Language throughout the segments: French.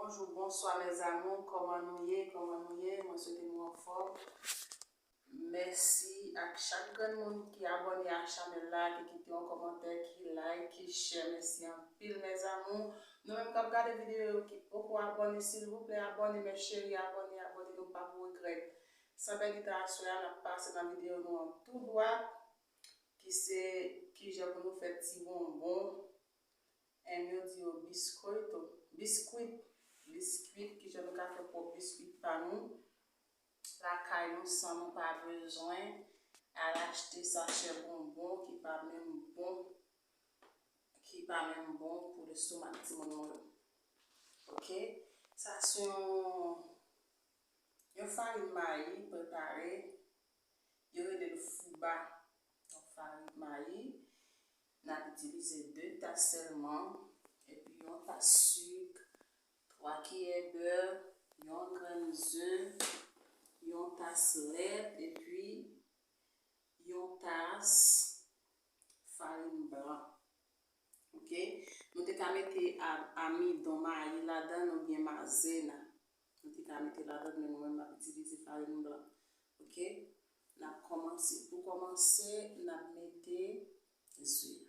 Bonjour, bonsoir mes amours, comment nous y est, moi souhaite nous en forme. Merci à chaque monde qui abonne à la chaîne là, qui quitte un commentaire, qui like, qui share, merci en pile mes amours. Nous même quand regardez vidéo qui beaucoup abonnez, s'il vous plaît, abonnez mes chéris, abonnez, nous pas pour regret. Sans belle interaction, on a passé dans la vidéo nous en tout droit, qui j'ai pour nous faire petit bonbon, et nous dit au biscuit qui je nous fait pour biscuit par nous. La caille nous sans nous pas besoin à acheter sachet bonbon qui pas même bon pour le stomac de mon. OK, ça c'est une farine maïs préparée, il y a le fouba en farine maïs. On a utilisé 2 tasses seulement et puis on tasse sucre, 3 cuillères beurre, 1 grain d'œuf, 1 tasse lait et puis 1 tasse farine blanc. OK, nous te mettre amidon maïs là-dedans ou bien maïzena. Nous te mettre là-dedans mais nous même utiliser farine blanc. OK, pour commencer, nous mettons les œufs.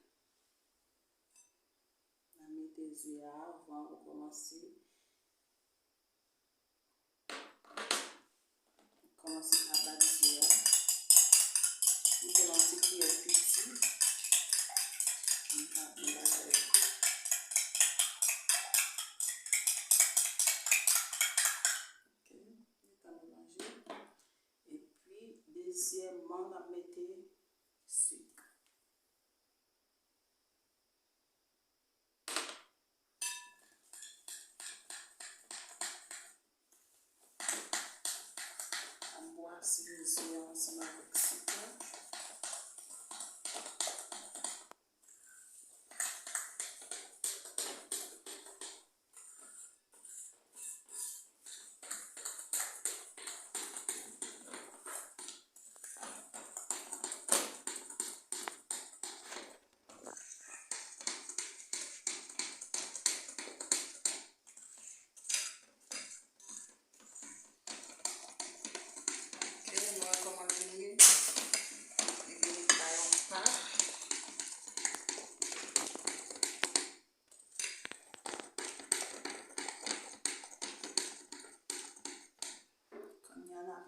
On met des œufs avant de commencer. Commencer par battre les œufs. Pour que l'on sait qu'il est petit. Et puis, deuxièmement, on met sucre. Si les œufs ensemble avec sucre.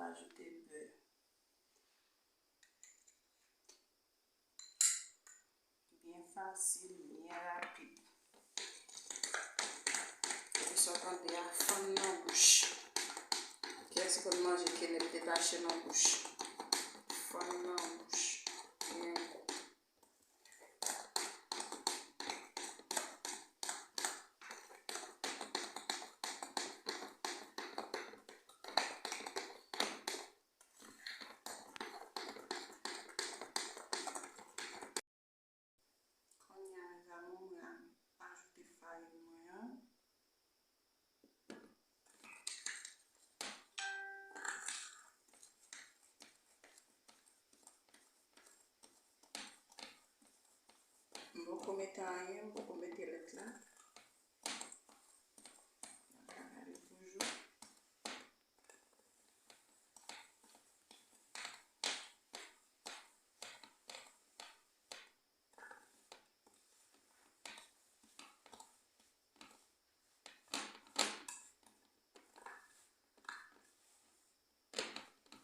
Ajouter beurre. Bien facile, bien rapide. Et ça quand il y a faim dans la bouche. Qu'est-ce que manger qui n'est pas détaché dans la bouche? Faim dans la bouche. Bien. Beaucoup mettre rien, beaucoup mettre l'autre là. Toujours.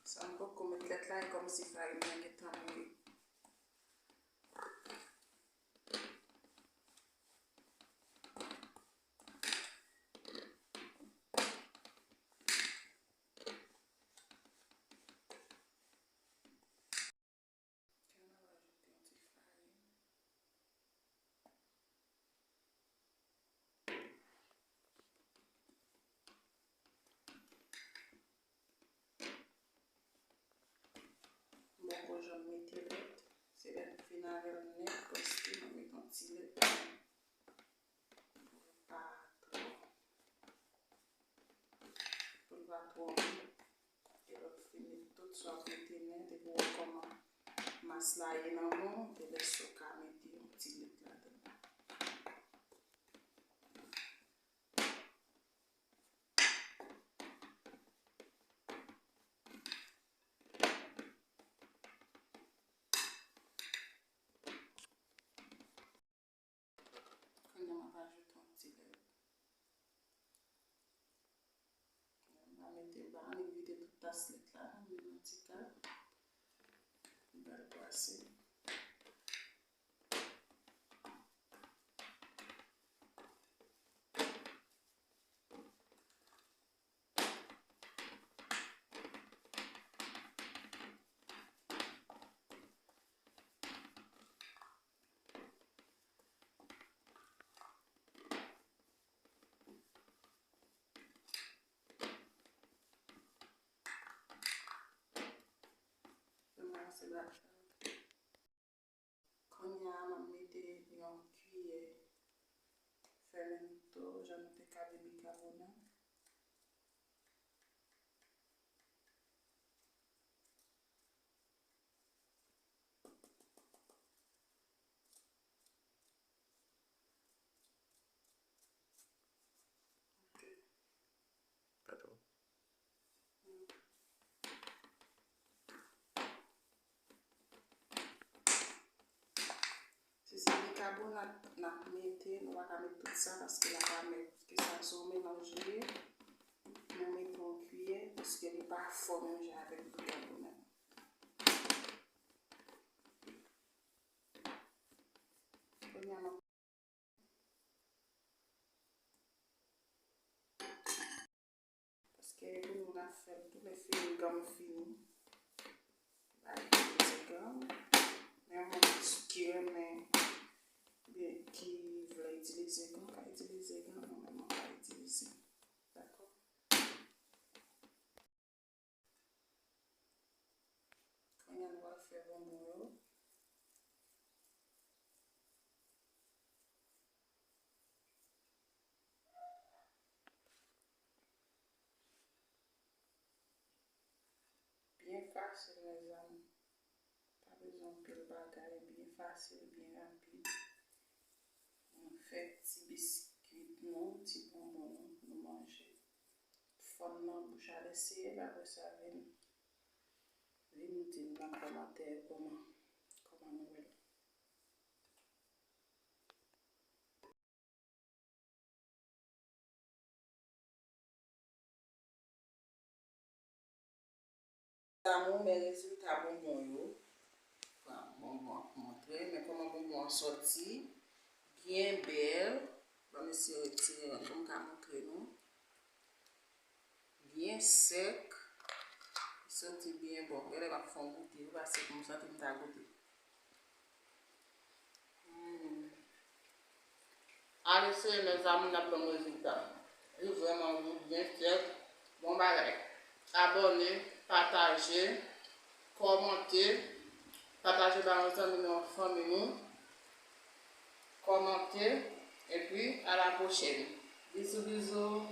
Ça beaucoup mettre l'autre là comme si farine était mouillée. Bon, je mets le lait. C'est le final de lait parce que je mets un petit lait. Pas trop. Pour pas trop. Et l'autre finit tout soit mettez net et pour comment maslayer dans le monde et laisse au cas mettre un petit lait là-dedans. bracelet là, on met un petit cas. On va le passer. C'est là. Quand il y a un métier, il y a un cuillère fermento, j'en ai fait de bicarbonate. Si c'est du bicarbonate, on va mettre tout ça parce que la va mettre que ça soit mélangé. On met une cuillère parce qu'elle n'est pas fort mélangée avec le bicarbonate. Parce que on a fait tous les fils gomme finis. Avec les gommes. Mais on a qui aime qui veut utiliser gomme, on va utiliser gomme, on va utiliser. D'accord? Quand on va faire bonbon. Bien facile, mes amis. Pas besoin de pile bagaille, bien facile, bien rapide. On fait petit biscuit, non, petit bonbon, nous manger. Fondement bouche à laisser, après ça, venez nous dire dans les commentaires comment nous voulons. Mes résultats bonbons, bonbon montrer, mais comment bonbon sorti, bien belle, je me suis retiré comme ça montrer nous, bien sec, sorti bien bon, elle va faire goûter, va c'est comme ça que tu as goûté. Allez, c'est mes amis, on a plein de résultats. Il vraiment bien sec, bon bagage. Abonnez, partagez, commentez, partagez dans nos amis, nos familles, commentez, et puis à la prochaine. Bisous, bisous.